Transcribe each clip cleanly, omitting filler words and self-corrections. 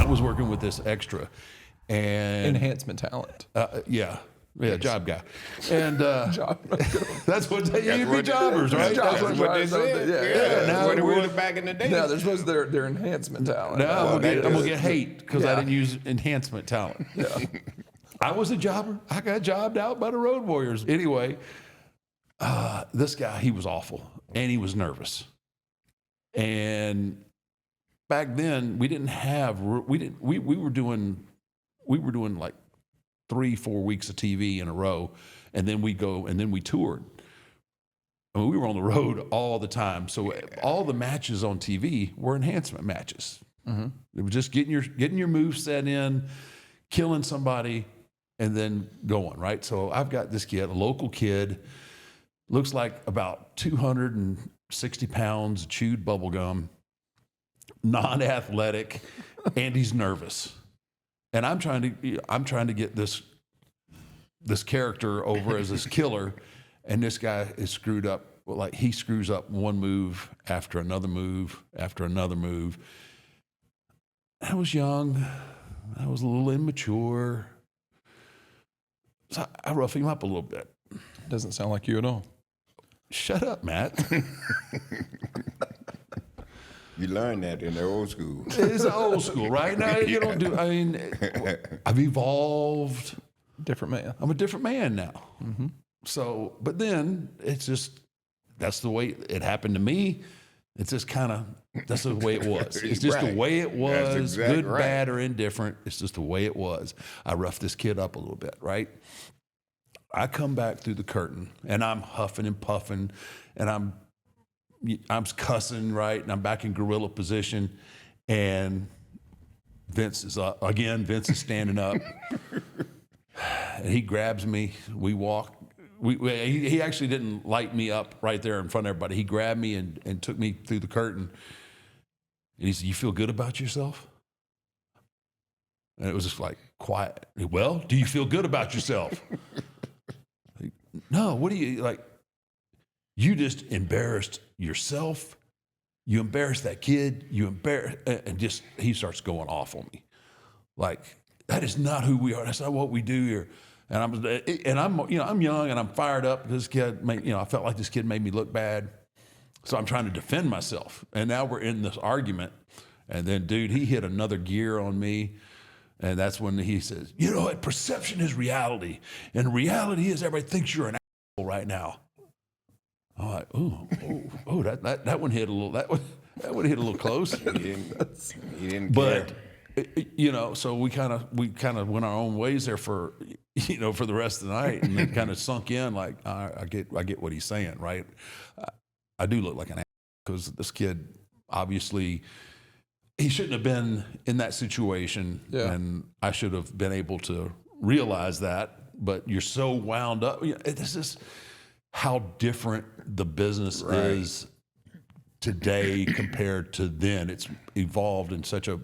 was working with this extra, and Enhancement talent. yeah, job guy, and Job. that's what you'd be jobbers, right? That's That's what they said. Yeah. That's Now what it we're- was back in the day. No, they're supposed to their enhancement talent. Now I'm that gonna is- get hate because I Yeah. didn't use enhancement talent. Yeah. I was a jobber. I got jobbed out by the Road Warriors. Anyway, this guy, he was awful, and he was nervous. And back then, we were doing like 3-4 weeks of TV in a row, and then we toured. I mean, we were on the road all the time, so all the matches on TV were enhancement matches. Mm-hmm. It was just getting your move set in, killing somebody, and then going, right? So I've got this kid, a local kid, looks like about 260 pounds, chewed bubble gum, non-athletic, and he's nervous. And I'm trying to get this character over as this killer, and this guy is screwed up. Like, he screws up one move after another move after another move. I was young. I was a little immature. So I roughed him up a little bit. Doesn't sound like you at all. Shut up, Matt. You learned that in the old school. It's old school, right? Now you don't do. I mean, I've evolved. Different man. I'm a different man now. Mm-hmm. So, but then it's just that's the way it happened to me. It's just that's the way it was. It's just the Right. way it was. That's exactly Good, right. bad, or indifferent. It's just the way it was. I roughed this kid up a little bit, right? I come back through the curtain and I'm huffing and puffing, and I'm cussing, right? And I'm back in gorilla position, and Vince is up again. Vince is standing up, and he grabs me. We walk. He actually didn't light me up right there in front of everybody. He grabbed me and took me through the curtain. And he said, "You feel good about yourself?" And it was just like quiet. "Well, do you feel good about yourself?" Like, "No, what do you like? You just embarrassed yourself. You embarrassed that kid. And just he starts going off on me, like, that is not who we are. That's not what we do here." And I'm young and I'm fired up. This kid, I felt like this kid made me look bad, so I'm trying to defend myself. And now we're in this argument, and then dude, he hit another gear on me, and that's when he says, "You know what? Perception is reality, and reality is everybody thinks you're an asshole right now." I'm like, oh, that one hit a little. That one hit a little close. He didn't But care. so we kind of went our own ways there for the rest of the night, and it kind of sunk in. Like, I get what he's saying, right? I do look like an ass because this kid obviously he shouldn't have been in that situation, and I should have been able to realize that. But you're so wound up. This is how different the business is today compared to then. It's evolved in such a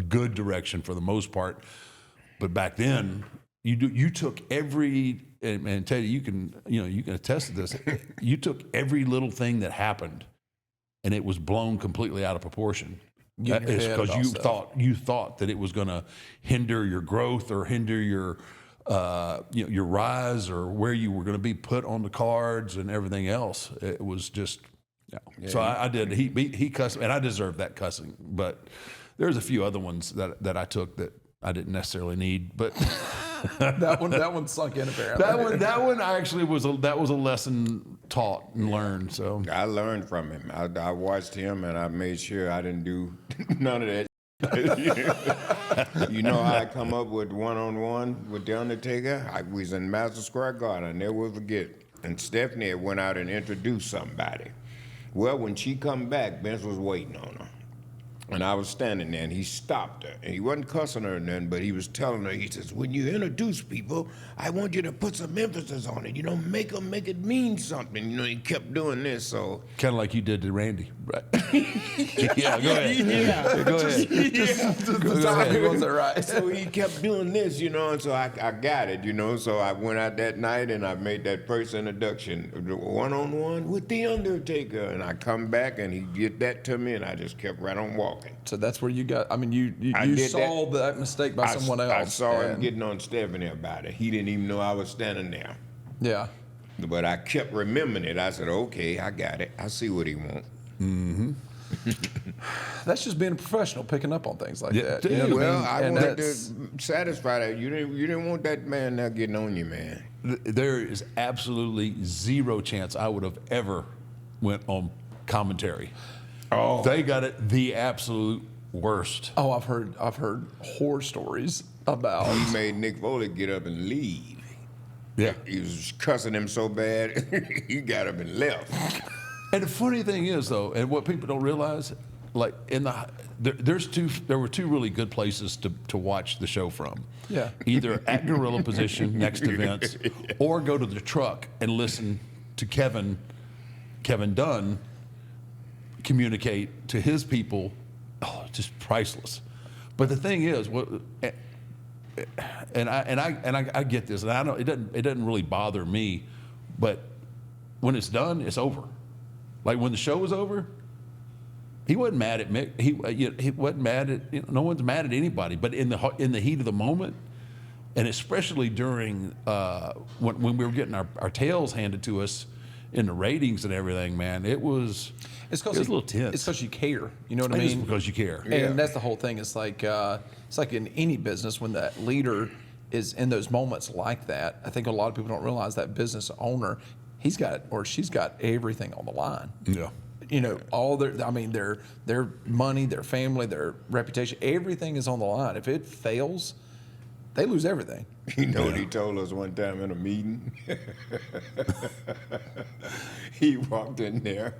good direction for the most part, but back then you took every and Teddy, you can attest to this. You took every little thing that happened, and it was blown completely out of proportion. Get in your It's head because about you stuff. thought that it was going to hinder your growth or hinder your your rise or where you were going to be put on the cards and everything else. It was just. So I did. He cussed, and I deserved that cussing. But there's a few other ones that I took that I didn't necessarily need. But that one sunk in apparently. that one actually was a lesson taught and learned. So I learned from him. I watched him, and I made sure I didn't do none of that. You know how I come up with one-on-one with the Undertaker? I was in Madison Square Garden. I never will forget. And Stephanie had went out and introduced somebody. Well, when she come back, Vince was waiting on her. And I was standing there, and he stopped her. And he wasn't cussing her or nothing, but he was telling her, he says, "When you introduce people, I want you to put some emphasis on it. Make it mean something." He kept doing this, so. kind of like you did to Randy, right? Yeah, go ahead. Yeah. Go ahead. The timing wasn't right. So he kept doing this, and so I got it, So I went out that night and I made that first introduction, one-on-one with the Undertaker. And I come back and he did that to me, and I just kept right on walking. talking. So that's where you got. I mean, you I you did saw that mistake by someone else. I saw him and- getting on Stephanie about it. He didn't even know I was standing there. Yeah. But I kept remembering it. I said, okay, I got it. I see what he wants. That's just being a professional, picking up on things like Yeah, that. You know what Well, I mean? I And wanted that's- to satisfy that. You didn't want that man now getting on you, man. There is absolutely zero chance I would have ever went on commentary. Oh. They got it the absolute worst. Oh, I've heard horror stories about. He made Nick Foley get up and leave. Yeah. He was cussing him so bad, he got up and left. And the funny thing is, though, and what people don't realize, like there were two really good places to watch the show from. Yeah. Either at gorilla position next to Vince, or go to the truck and listen to Kevin Dunn communicate to his people. Oh, just priceless. But the thing is, and I get this, and I know it doesn't really bother me, but when it's done, it's over. Like when the show was over, he wasn't mad at Mick. He wasn't mad at no one's mad at anybody. But in the heat of the moment, and especially during when we were getting our tails handed to us in the ratings and everything, man, it was a little tense. It's because you care. You know what I It's mean? because you care. And that's the whole thing. It's like in any business when that leader is in those moments like that. I think a lot of people don't realize that business owner, he's got or she's got everything on the line. Yeah. You know, all their money, their family, their reputation, everything is on the line. If it fails, they lose everything. You know what he told us one time in a meeting? He walked in there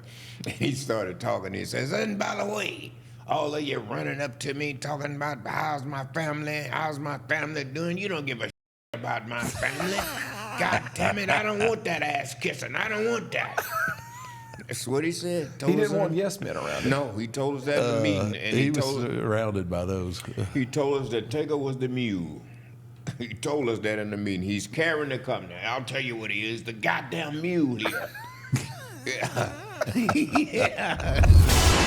and he started talking. He says, and by the way, all of you running up to me talking about how's my family doing? You don't give a about my family. God damn it, I don't want that ass kissing. I don't want that. That's what he said. He didn't want yes men around him. No, he told us that in the meeting. And He was surrounded by those. he told us that Taker was the mule. He told us that in the meeting. He's carrying the company. I'll tell you what he is, the goddamn mule here. Yeah. Yeah.